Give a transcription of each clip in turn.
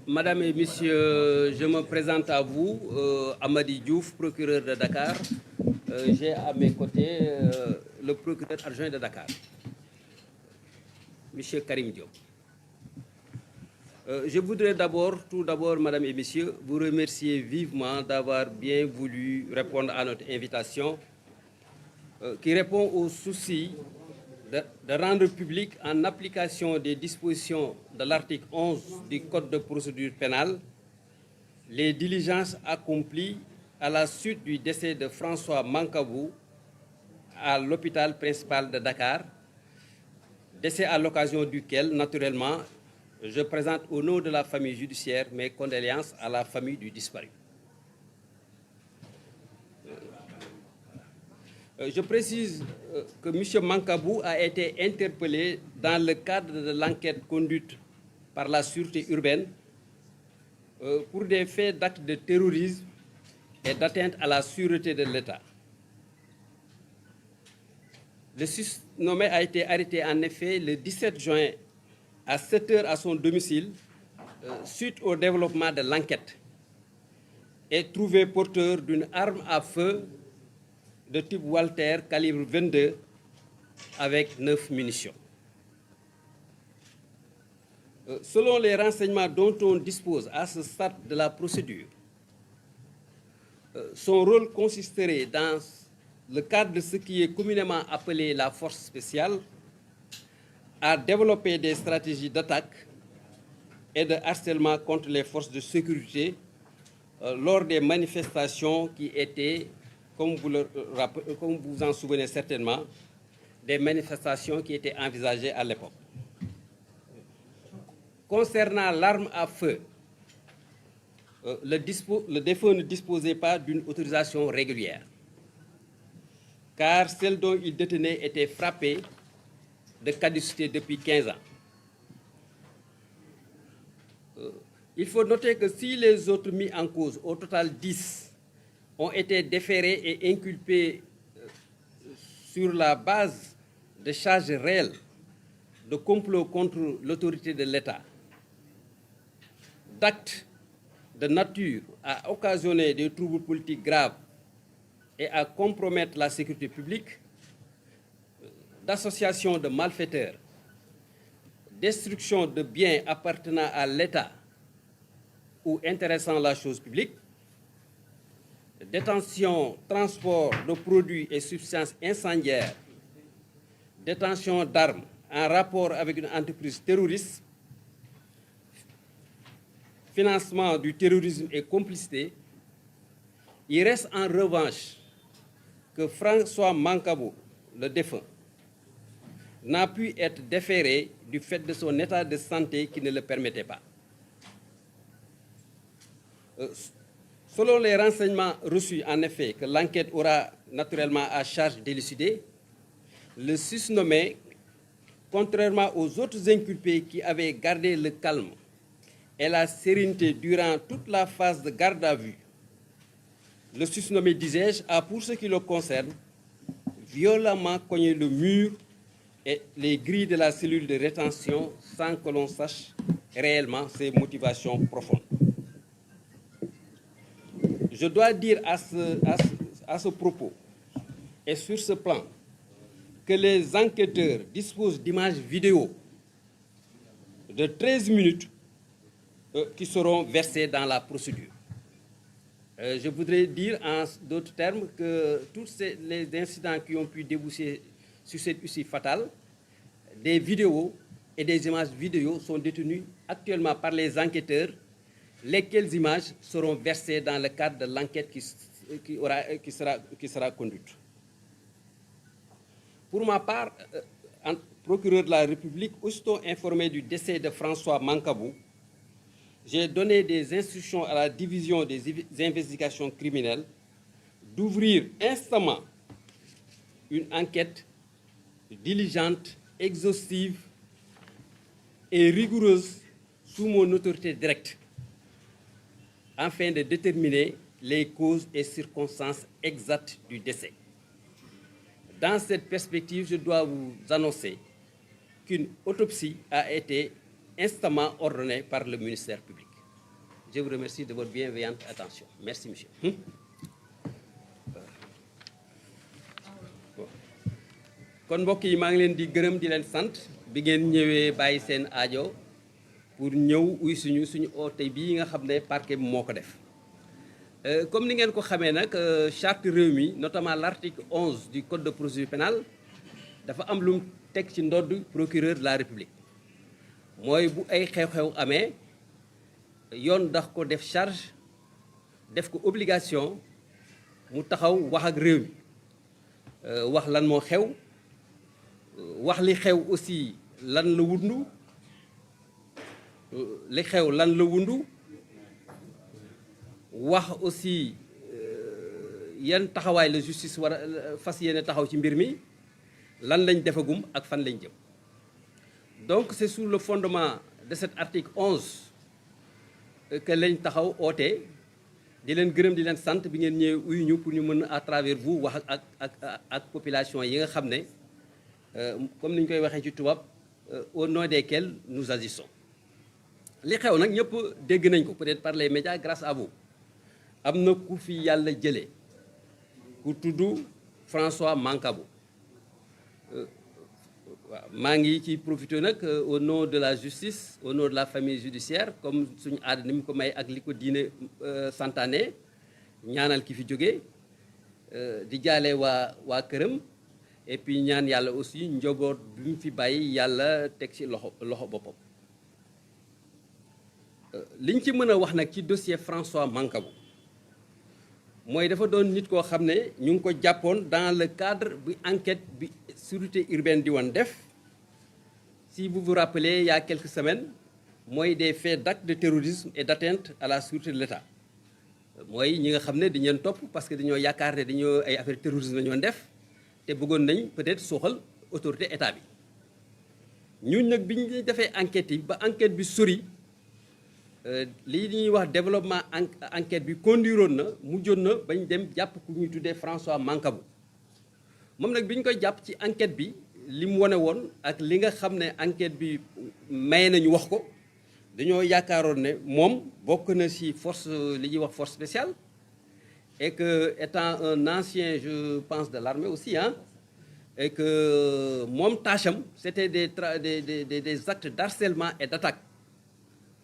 Madame et Messieurs, je me présente à vous, Amady Diouf, procureur de Dakar. J'ai à mes côtés le procureur adjoint de Dakar, Monsieur Karim Diop. Je voudrais tout d'abord, Madame et Messieurs, vous remercier vivement d'avoir bien voulu répondre à notre invitation qui répond au souci de rendre public, en application des dispositions de l'article 11 du Code de procédure pénale, les diligences accomplies à la suite du décès de François Mancabou à l'hôpital principal de Dakar, décès à l'occasion duquel, naturellement, je présente au nom de la famille judiciaire mes condoléances à la famille du disparu. Je précise que M. Mancabou a été interpellé dans le cadre de l'enquête conduite par la sûreté urbaine pour des faits d'actes de terrorisme et d'atteinte à la sûreté de l'État. Le susnommé a été arrêté en effet le 17 juin à 7 h à son domicile suite au développement de l'enquête et trouvé porteur d'une arme à feu de type Walter calibre 22 avec 9 munitions. Selon les renseignements dont on dispose à ce stade de la procédure, son rôle consisterait dans le cadre de ce qui est communément appelé la force spéciale à développer des stratégies d'attaque et de harcèlement contre les forces de sécurité lors des manifestations qui étaient, comme vous vous en souvenez certainement, des manifestations qui étaient envisagées à l'époque. Concernant l'arme à feu, le défunt ne disposait pas d'une autorisation régulière, car celle dont il détenait était frappée de caducité depuis 15 ans. Il faut noter que si les autres mis en cause, au total 10, ont été déférés et inculpés sur la base de charges réelles de complot contre l'autorité de l'État, d'actes de nature à occasionner des troubles politiques graves et à compromettre la sécurité publique, d'association de malfaiteurs, destruction de biens appartenant à l'État ou intéressant la chose publique, détention, transport de produits et substances incendiaires, détention d'armes en rapport avec une entreprise terroriste, financement du terrorisme et complicité. Il reste en revanche que François Mancabou, le défunt, n'a pu être déféré du fait de son état de santé qui ne le permettait pas. Selon les renseignements reçus, en effet, que l'enquête aura naturellement à charge d'élucider, le susnommé, contrairement aux autres inculpés qui avaient gardé le calme et la sérénité durant toute la phase de garde à vue, le susnommé, disais-je, a, pour ce qui le concerne, violemment cogné le mur et les grilles de la cellule de rétention sans que l'on sache réellement ses motivations profondes. Je dois dire à ce propos et sur ce plan que les enquêteurs disposent d'images vidéo de 13 minutes qui seront versées dans la procédure. Je voudrais dire en d'autres termes que tous les incidents qui ont pu déboucher sur cette issue fatale, des vidéos et des images vidéo sont détenues actuellement par les enquêteurs, lesquelles images seront versées dans le cadre de l'enquête qui sera conduite. Pour ma part, en procureur de la République, aussitôt informé du décès de François Mancabou, j'ai donné des instructions à la division des investigations criminelles d'ouvrir instamment une enquête diligente, exhaustive et rigoureuse sous mon autorité directe, afin de déterminer les causes et circonstances exactes du décès. Dans cette perspective, je dois vous annoncer qu'une autopsie a été instamment ordonnée par le ministère public. Je vous remercie de votre bienveillante attention. Merci, monsieur. kon mbokk yi maa ngi leen di gërëm di leen sant bi ngeen ñëwee bàyyi seen aajo pour ñëw uy suñu oote bii nga xam ne parquet bi moo ko def. Comme ni ngeen ko xamee nag charte réew mi notamment l'article 11 du code de procédure pénale dafa am lu mu teg ci ndodd procureur de la République mooy bu ay xew-xew amee yoon dax ko def charge def ko obligation mu taxaw wax ak réew mi wax lan moo xew wax li xew aussi lan la wundu li xew lan la wundu wax aussi yan taxawaay la justice war a fas yéene taxaw ci mbir mi lan lañ defagum ak fan lañ jëm. Donc c'est sur le fondement de cet article 11 que lañ taxaw oote di leen gërëm di leen sant bi ngeen ñëwee uyu ñu pour ñu mën à travers vous wax ak population yi nga xam ne comme ni ñu koy waxee ci tubaab au nom desquels nous agissons. Li xew nag ñëpp dégg nañ ko peut-être par les médias grâce à vous. Am na ku fi yàlla jëlee ku tudd François Mancabou waaw maa ngi ci profité nag au nom de la justice au nom de la famille judiciaire comme suñu aada ni mu ko may ak li ko diine santaane ñaanal ki fi jóge di jaale waa këram et puis ñaan yàlla aussi njaboot bi mu fi bàyyi yàlla teg ci loxo boppam. Liñ ci mën a wax nag ci dossier François Mancabou mooy dafa doon nit koo xam ne ñu ngi ko jàppoon dans le cadre bi enquête bi sûreté urbaine di woon def si vous vous rappelez il y a quelques semaines mooy des faits d'actes de terrorisme et d'atteinte à la sûreté de l'État mooy ñi nga xam ne dañu leen topp parce que dañoo yaakaar ne dañoo ay affaire terrorisme la ñu woon def te bëggoon nañ peut-être suuxal autorité état bi ñun nag bi ñu defee enquête yi ba enquête bi sori lii ñuy wax développement enquête bi conduiroon na mujjoon na bañ dem jàpp ku ñuy tuddee François Mancabou moom nag bi ñu koy jàpp ci enquête bi li mu wane woon ak li nga xam ne enquête bi may nañu wax ko dañoo yaakaaroon ne moom bokk na ci force li ñuy wax force spéciale et que étant un ancien je pense de l'armée aussi et que moom tâche am c'était des actes d'harcèlement et d'attaque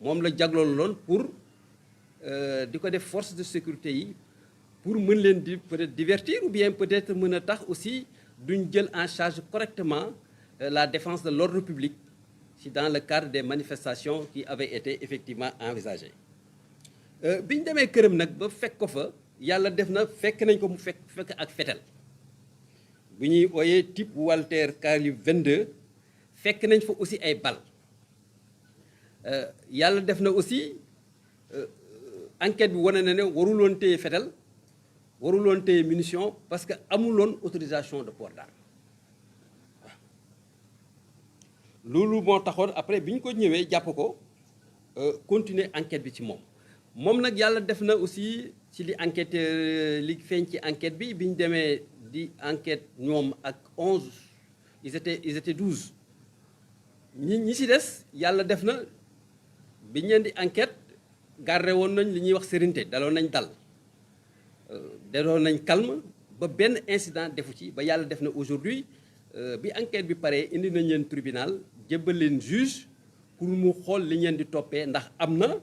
moom la jagloolu loon pour di ko def force de sécurité yi pour mën leen di peut-être divertir ou bien peut-être mën a tax aussi duñ jël en charge correctement la défense de l'ordre public si dans le cadre des manifestations qui avaient été effectivement envisagées. Bi ñu demee këram nag ba fekk ko fa yàlla def na fekk nañ ko mu fekk ak fetel bu ñuy ooyee type Walter calibre 22 fekk nañ fa aussi ay balles. Yàlla def na aussi enquête bi wane na ne waruloon téye fetal waruloon téye munition parce que amuloon autorisation de port d'arme waaw loolu moo taxoon après bi ñu ko ñëwee jàpp ko continuer enquête bi ci moom nag yàlla def na aussi ci li enquête li feeñ ci enquête bi bi ñu demee di enquête ñoom ak 11 ils étaient 12 ñi ci des yàlla def na bi ñu leen di enquête gardé woon nañ li ñuy wax sérénité daloon nañ nañ calme ba benn incident defu ci ba yàlla def na aujourd'hui bi enquête bi paree indi nañ leen tribunal jébbal leen juge pour mu xool li ñu leen di toppee ndax am na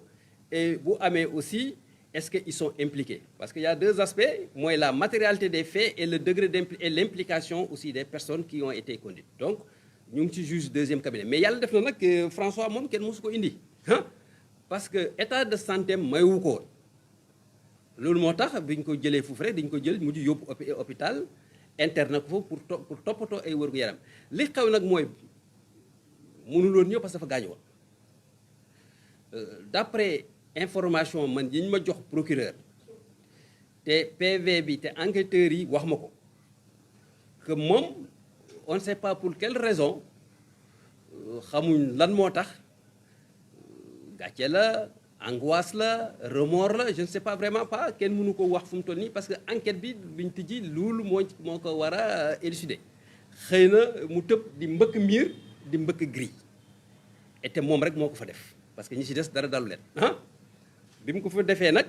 et bu amee aussi est-ce que ils sont impliqués parce que y a deux aspects mooy la matérialité des faits et le degré et l'implication aussi des personnes qui ont été conduites donc ñu ngi ci juge deuxième cabinet mais yàlla def na nag François moom kenn mosu ko indi parce que état de santé mayu ko loolu moo tax bi ñu ko jëlee foofu rek dañu ko jël mujj yóbbu hôpital interne ko foofu pour toppatoo ay wërgu yaram li xew nag mooy mënuloon ñëw parce que dafa gaañu woon d'après information man yi ñu ma jox procureur te PV bi te enquêteurs yi wax ma ko que moom on ne sait pas pour quelle raison xamuñ lan moo tax gàcce la angoisse la remords la je ne sais pas vraiment pas kenn mënu ko wax fu mu toll nii parce que enquête bi biñ tijji loolu moo ko war a élucider xëy na mu tëb di mbëkk miir di mbëkk grille et te moom rek moo ko fa def parce que ñi ci des dara dalu leen bi mu ko fa defee nag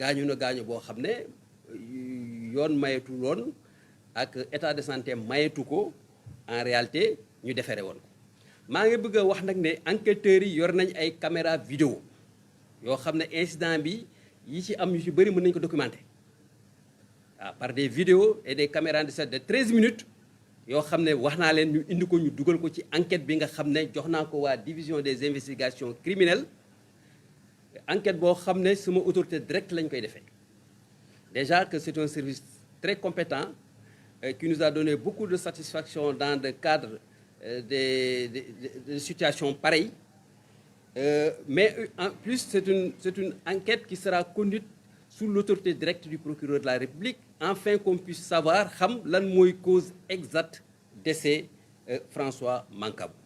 gaañu na gaañu boo xam ne yoon mayetu loon ak état de santé mayetu ko en réalité ñu defere woon ko maa ngi bëgg a wax nag ne enquêteurs yi yor nañ ay caméra vidéo yoo xam ne incident bi yi ci am yu ci bëri mën nañu ko documenter par des vidéos et des caméras de 13 minutes yoo xam ne wax naa leen ñu indi ko ñu dugal ko ci enquête bi nga xam ne jox naa ko waa division des investigations criminelles enquête boo xam ne sama autorité directe lañ koy defee déjà que c'est un service très compétent qui nous a donné beaucoup de satisfaction dans le cadre de situations pareilles mais en plus c'est une enquête qui sera conduite sous l'autorité directe du procureur de la République afin qu'on puisse savoir xam lan mooy cause exacte décès François Mancabou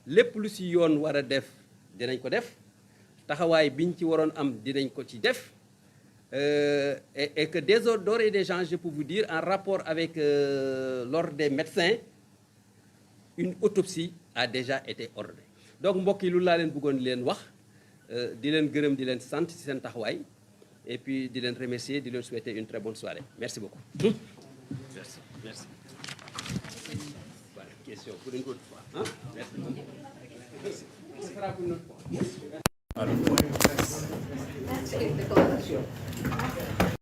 lépp lu ci yoon war a def dinañ ko def taxawaay biñ ci waroon am dinañ ko ci def et que d'ores et déjà je peux vous dire en rapport avec l'ordre des médecins une autopsie a déjà été ordonnée donc mbokk yi lu laa leen bëggoon leen wax di leen gërëm di leen sant ci seen taxawaay et puis di leen remercier di leen souhaiter une très bonne soirée merci beaucoup. merci. Voilà, question pour une autre fois hein? Merci. Ce sera pour une autre fois. Merci.